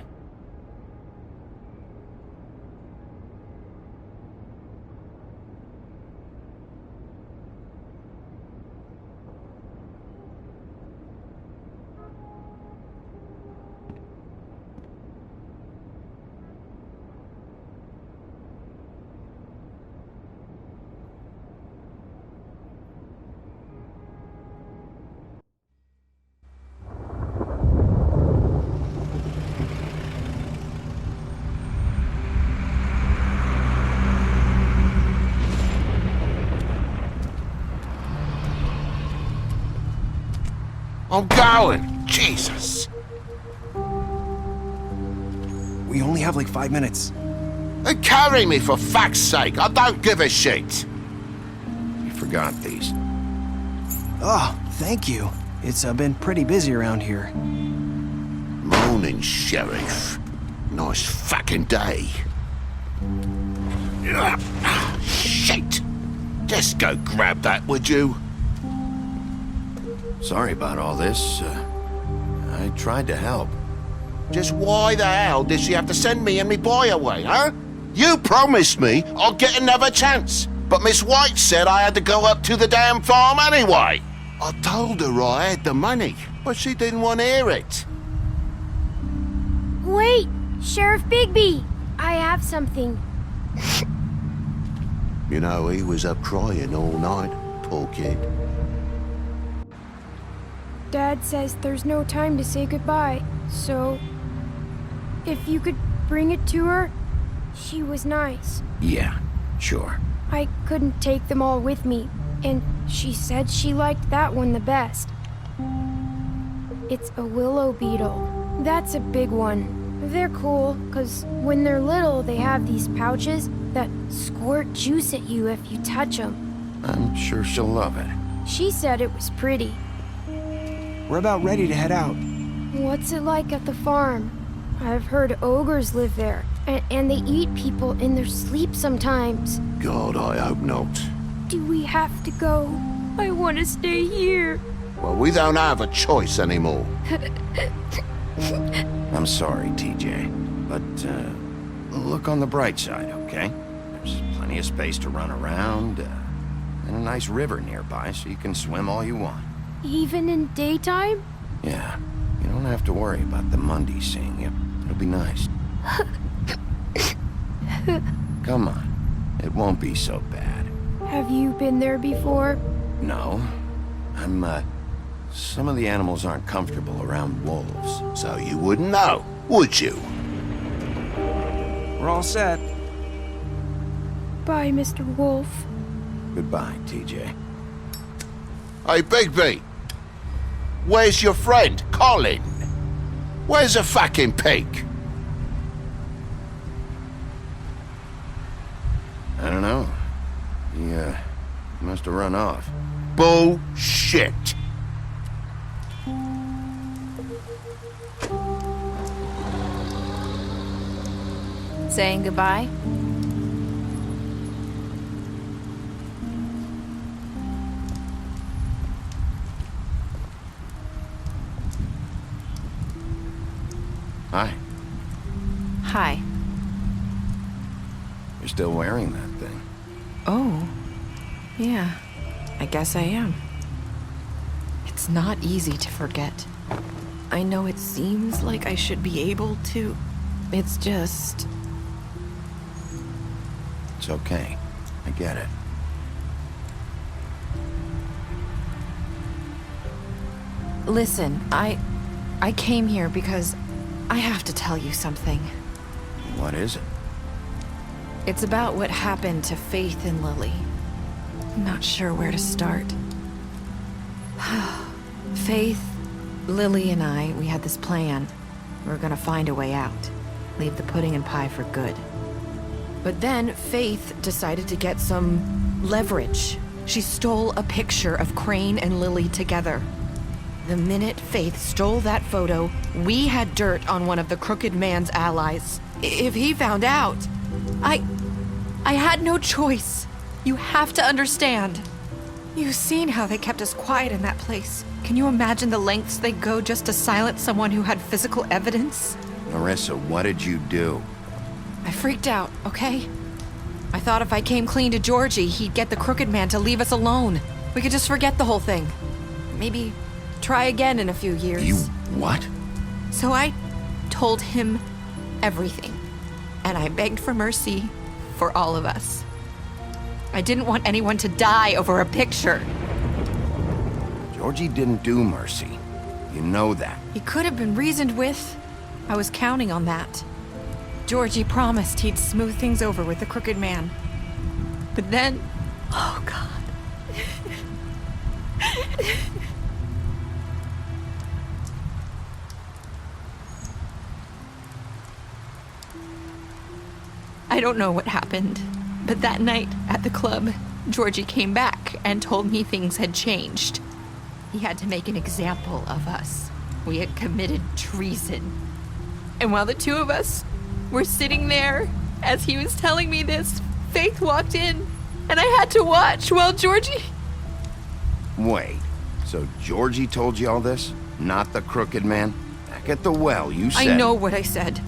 I'm going! Jesus! We only have like 5 minutes. Carry me, for fuck's sake. I don't give a shit. You forgot these. Oh, thank you. It's been pretty busy around here. Morning, Sheriff. Nice fucking day. Shit! Just go grab that, would you? Sorry about all this. I tried to help. Just why the hell did she have to send me and me boy away, huh? You promised me I'll get another chance, but Miss White said I had to go up to the damn farm anyway. I told her I had the money, but she didn't want to hear it. Wait, Sheriff Bigby! I have something. You know, he was up crying all night, poor kid. Dad says there's no time to say goodbye, so if you could bring it to her, she was nice. Yeah, sure. I couldn't take them all with me, and she said she liked that one the best. It's a willow beetle. That's a big one. They're cool, 'cause when they're little, they have these pouches that squirt juice at you if you touch them. I'm sure she'll love it. She said it was pretty. We're about ready to head out. What's it like at the farm? I've heard ogres live there, and they eat people in their sleep sometimes. God, I hope not. Do we have to go? I want to stay here. Well, we don't have a choice anymore. I'm sorry, TJ, but look on the bright side, okay? There's plenty of space to run around, and a nice river nearby so you can swim all you want. Even in daytime? Yeah, you don't have to worry about the Mundy seeing you. It'll be nice. Come on, it won't be so bad. Have you been there before? No, some of the animals aren't comfortable around wolves, so you wouldn't know, would you? We're all set. Bye, Mr. Wolf. Goodbye, TJ. Hey, Bigby! Where's your friend, Colin? Where's the fucking pig? I don't know. He must have run off. Bullshit! Saying goodbye? Hi. Hi. You're still wearing that thing. Oh, yeah, I guess I am. It's not easy to forget. I know it seems like I should be able to. It's just... It's okay. I get it. Listen, I came here because I have to tell you something. What is it? It's about what happened to Faith and Lily. I'm not sure where to start. Faith, Lily, and I, we had this plan. We were gonna find a way out. Leave the pudding and pie for good. But then Faith decided to get some leverage. She stole a picture of Crane and Lily together. The minute Faith stole that photo, we had dirt on one of the Crooked Man's allies. If he found out, I had no choice. You have to understand. You've seen how they kept us quiet in that place. Can you imagine the lengths they go just to silence someone who had physical evidence? Marissa, what did you do? I freaked out, okay? I thought if I came clean to Georgie, he'd get the Crooked Man to leave us alone. We could just forget the whole thing. Maybe try again in a few years. You what? So I told him everything. And I begged for mercy for all of us. I didn't want anyone to die over a picture. Georgie didn't do mercy. You know that. He could have been reasoned with. I was counting on that. Georgie promised he'd smooth things over with the Crooked Man. But then... Oh, God. I don't know what happened, but that night at the club, Georgie came back and told me things had changed. He had to make an example of us. We had committed treason. And while the two of us were sitting there, as he was telling me this, Faith walked in, and I had to watch while Georgie... Wait, so Georgie told you all this? Not the crooked man? Back at the well, you said... I know what I said.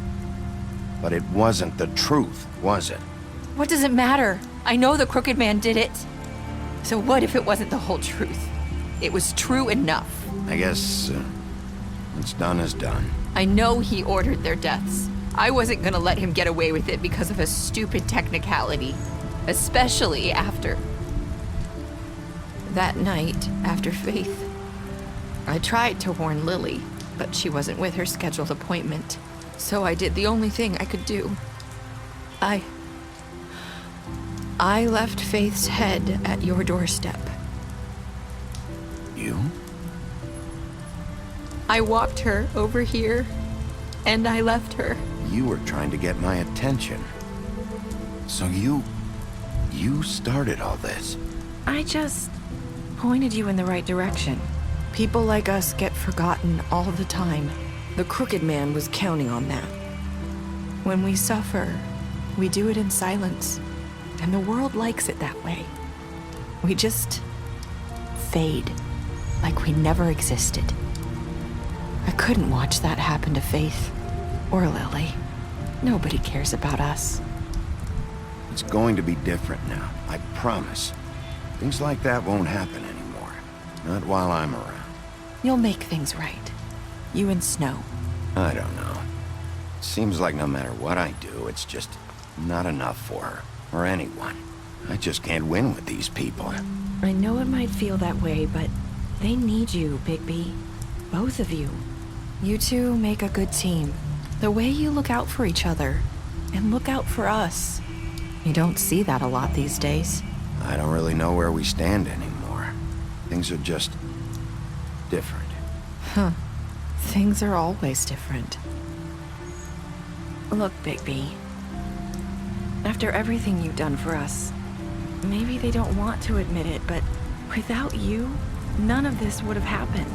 But it wasn't the truth, was it? What does it matter? I know the crooked man did it. So what if it wasn't the whole truth? It was true enough. I guess what's done is done. I know he ordered their deaths. I wasn't gonna let him get away with it because of a stupid technicality. Especially after... that night, after Faith. I tried to warn Lily, but she wasn't with her scheduled appointment. So I did the only thing I could do. I left Faith's head at your doorstep. You? I walked her over here, and I left her. You were trying to get my attention. So you started all this. I just pointed you in the right direction. People like us get forgotten all the time. The crooked man was counting on that. When we suffer, we do it in silence. And the world likes it that way. We just fade, like we never existed. I couldn't watch that happen to Faith or Lily. Nobody cares about us. It's going to be different now, I promise. Things like that won't happen anymore. Not while I'm around. You'll make things right. You and Snow. I don't know. Seems like no matter what I do, it's just not enough for her. Or anyone. I just can't win with these people. I know it might feel that way, but they need you, Bigby. Both of you. You two make a good team. The way you look out for each other, and look out for us. You don't see that a lot these days. I don't really know where we stand anymore. Things are just... different. Huh. Things are always different. Look, Bigby. After everything you've done for us, maybe they don't want to admit it, but without you, none of this would have happened.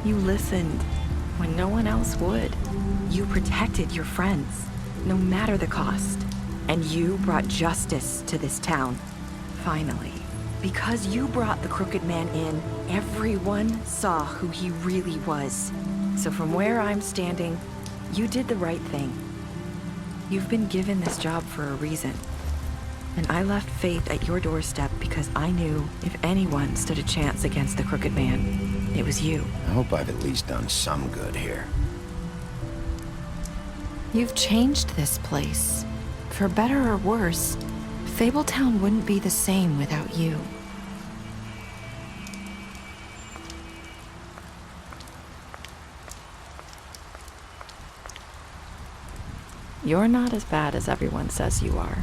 You listened when no one else would. You protected your friends, no matter the cost. And you brought justice to this town. Finally. Because you brought the crooked man in, everyone saw who he really was. So from where I'm standing, you did the right thing. You've been given this job for a reason. And I left Faith at your doorstep because I knew if anyone stood a chance against the crooked man, it was you. I hope I've at least done some good here. You've changed this place. For better or worse, Fabletown wouldn't be the same without you. You're not as bad as everyone says you are.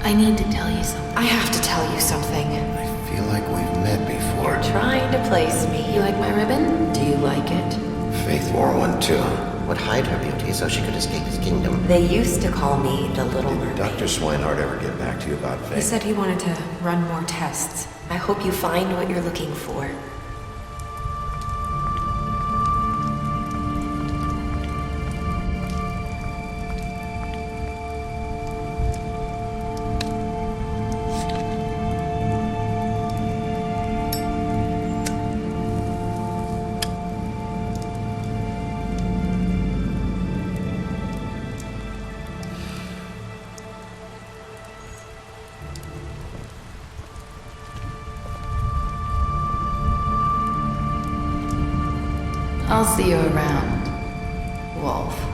I need to tell you something. I have to tell you something. I feel like we've met before. You're trying to place me. You like my ribbon? Do you like it? Faith wore one too. Would hide her beauty so she could escape his kingdom. They used to call me the Little Mermaid. Dr. Swinehart ever get back to you about Faith? He said he wanted to run more tests. I hope you find what you're looking for. I'll see you around, Wolf.